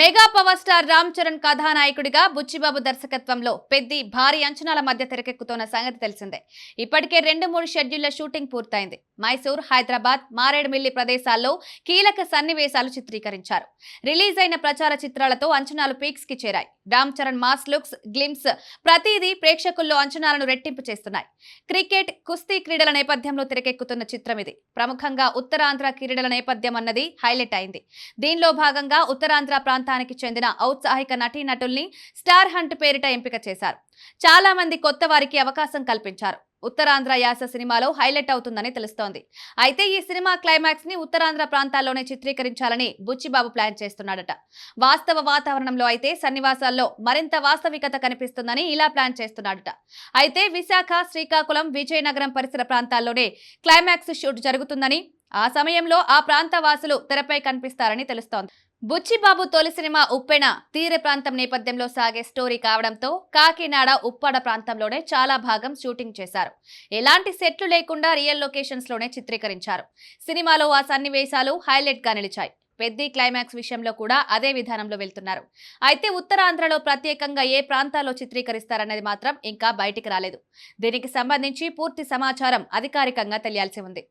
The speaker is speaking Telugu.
Mega power star Ram Charan కథానాయకుడిగా బుచ్చిబాబు దర్శకత్వంలో పెద్ది భారీ అంచనాల మధ్య తెరకెక్కుతున్న సంగతి తెలిసిందే. ఇప్పటికే 2-3 షెడ్యూళ్ల షూటింగ్ పూర్తయింది. మైసూర్, హైదరాబాద్, మారేడుమిల్లి ప్రదేశాల్లో కీలక సన్నివేశాలు చిత్రీకరించారు. రిలీజ్ అయిన ప్రచార చిత్రాలతో అంచనాలు పీక్స్ కి చేరాయి. Ram Charan mass looks, glimpse ప్రతిదీ ప్రేక్షకుల్లో అంచనాలను రెట్టింపు చేస్తున్నాయి. క్రికెట్, కుస్తీ క్రీడల నేపథ్యంలో తెరకెక్కుతున్న చిత్రం ఇది. ప్రముఖంగా ఉత్తరాంధ్ర క్రీడల నేపథ్యం అన్నది హైలైట్ అయింది. దీనిలో భాగంగా ఉత్తరాంధ్ర ప్రాంతానికి చెందిన ఔత్సాహిక నటీనటుల్ని స్టార్ హంట్ పేరిట ఎంపిక చేశారు. చాలా మంది కొత్త వారికి అవకాశం కల్పించారు. ఉత్తరాంధ్ర యాస సినిమాలో హైలైట్ అవుతుందని తెలుస్తోంది. అయితే ఈ సినిమా క్లైమాక్స్ ని ఉత్తరాంధ్ర ప్రాంతాల్లోనే చిత్రీకరించాలని బుచ్చిబాబు ప్లాన్ చేస్తున్నాడట. వాస్తవ వాతావరణంలో అయితే సన్నివాసాల్లో మరింత వాస్తవికత కనిపిస్తుందని ఇలా ప్లాన్ చేస్తున్నాడట. అయితే విశాఖ, శ్రీకాకుళం, విజయనగరం పరిసర ప్రాంతాల్లోనే క్లైమాక్స్ షూట్ జరుగుతుందని, ఆ సమయంలో ఆ ప్రాంత వాసులు తెరపై కనిపిస్తారని తెలుస్తోంది. బుచ్చిబాబు తొలి సినిమా ఉప్పెన తీర ప్రాంతం నేపథ్యంలో సాగే స్టోరీ కావడంతో కాకినాడ, ఉప్పాడ ప్రాంతంలోనే చాలా భాగం షూటింగ్ చేశారు. ఎలాంటి సెట్లు లేకుండా రియల్ లొకేషన్స్ లోనే చిత్రీకరించారు. సినిమాలో ఆ సన్నివేశాలు హైలైట్ గా నిలిచాయి. పెద్ది క్లైమాక్స్ విషయంలో కూడా అదే విధానంలో వెళ్తున్నారు. అయితే ఉత్తరాంధ్రలో ప్రత్యేకంగా ఏ ప్రాంతాల్లో చిత్రీకరిస్తారనేది మాత్రం ఇంకా బయటికి రాలేదు. దీనికి సంబంధించి పూర్తి సమాచారం అధికారికంగా తెలియాల్సి ఉంది.